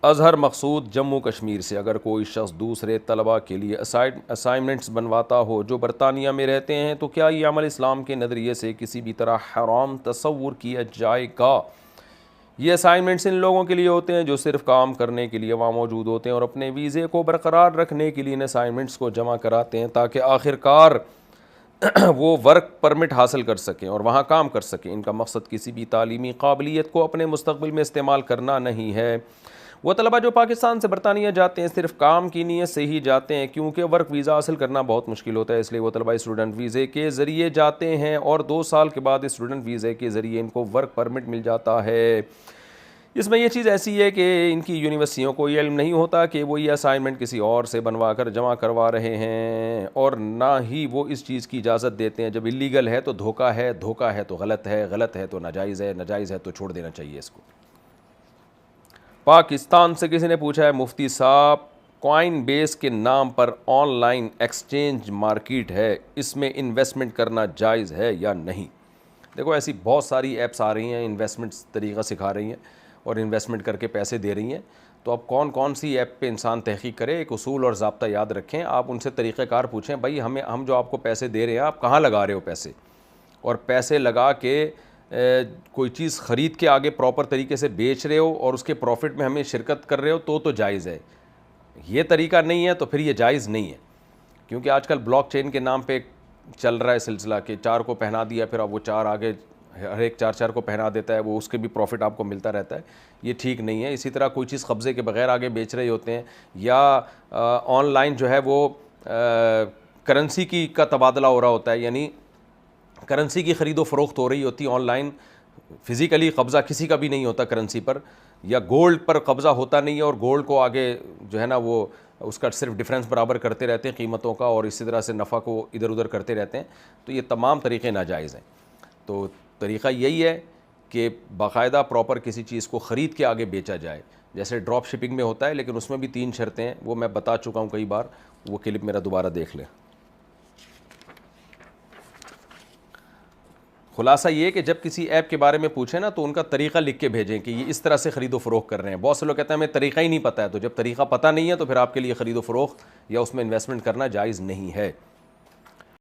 अजहर मकसूद जम्मू कश्मीर से, अगर कोई शख्स दूसरे तलबा के लिए असाइनमेंट्स बनवाता हो जो बरतानिया में रहते हैं तो क्या ये अमल इस्लाम के नज़रिए से किसी भी तरह हराम तस्वुर किया जाएगा? ये असाइनमेंट्स इन लोगों के लिए होते हैं जो सिर्फ काम करने के लिए वहाँ मौजूद होते हैं और अपने वीज़े को बरकरार रखने के लिए इन असाइनमेंट्स को जमा कराते हैं ताकि आखिरकार वो वर्क परमिट हासिल कर सकें और वहाँ काम कर सकें। इनका मकसद किसी भी तालीमी काबिलियत को अपने मुस्तक़बिल में इस्तेमाल करना नहीं है। वो तलबा जो पाकिस्तान से बरतानिया जाते हैं सिर्फ काम की नीयत से ही जाते हैं, क्योंकि वर्क वीज़ा हासिल करना बहुत मुश्किल होता है, इसलिए वो तलबा स्टूडेंट वीज़े के ज़रिए जाते हैं और 2 साल के बाद स्टूडेंट वीज़े के ज़रिए इनको वर्क परमिट मिल जाता है। इसमें यह चीज़ ऐसी है कि इनकी यूनिवर्सिटियों को ये इल्म नहीं होता कि वो ये असाइनमेंट किसी और से बनवा कर जमा करवा रहे हैं, और ना ही वो इस चीज़ की इजाज़त देते हैं। जब इलीगल है तो धोखा है, धोखा है तो गलत है, गलत है तो नाजायज़ है, नाजायज़ है तो छोड़ देना चाहिए इसको। पाकिस्तान से किसी ने पूछा है, मुफ्ती साहब कॉइन बेस के नाम पर ऑनलाइन एक्सचेंज मार्केट है, इसमें इन्वेस्टमेंट करना जायज़ है या नहीं? देखो, ऐसी बहुत सारी ऐप्स आ रही हैं, इन्वेस्टमेंट तरीक़ा सिखा रही हैं और इन्वेस्टमेंट करके पैसे दे रही हैं। तो अब कौन कौन सी ऐप पे इंसान तहक़ीक़ करे, एक उसूल और ज़ाब्ता याद रखें। आप उनसे तरीक़ाकार पूछें, भाई हम जो आपको पैसे दे रहे हैं आप कहाँ लगा रहे हो पैसे, और पैसे लगा के कोई चीज़ ख़रीद के आगे प्रॉपर तरीके से बेच रहे हो और उसके प्रॉफिट में हमें शिरकत कर रहे हो तो जायज़ है। ये तरीका नहीं है तो फिर ये जायज़ नहीं है, क्योंकि आजकल ब्लॉकचेन के नाम पे चल रहा है सिलसिला कि 4 को पहना दिया, फिर अब वो 4 आगे हर एक 4 को पहना देता है, वो उसके भी प्रॉफिट आपको मिलता रहता है। ये ठीक नहीं है। इसी तरह कोई चीज़ कब्ज़े के बगैर आगे बेच रहे होते हैं, या ऑनलाइन जो है वो करेंसी का तबादला हो रहा होता है, यानी करेंसी की ख़रीदो फ़रोख्त हो रही होती है ऑनलाइन। फ़िज़िकली कब्ज़ा किसी का भी नहीं होता करेंसी पर, या गोल्ड पर कब्ज़ा होता नहीं है और गोल्ड को आगे जो है ना वो उसका सिर्फ डिफरेंस बराबर करते रहते हैं कीमतों का, और इसी तरह से नफ़ा को इधर उधर करते रहते हैं। तो ये तमाम तरीक़े नाजायज़ हैं। तो तरीक़ा यही है कि बाकायदा प्रॉपर किसी चीज़ को ख़रीद के आगे बेचा जाए, जैसे ड्रॉप शिपिंग में होता है, लेकिन उसमें भी 3 शर्तें हैं, वो मैं बता चुका हूँ कई बार। वो क्लिप मेरा दोबारा देख लें। खुलासा ये कि जब किसी ऐप के बारे में पूछें ना तो उनका तरीक़ा लिख के भेजें कि ये इस तरह से ख़रीदो फ़रोख्त कर रहे हैं। बहुत से लोग कहते हैं हमें तरीक़ा ही नहीं पता है, तो जब तरीक़ा पता नहीं है तो फिर आपके लिए ख़रीदो फ़रोख्त या उसमें इन्वेस्टमेंट करना जायज़ नहीं है।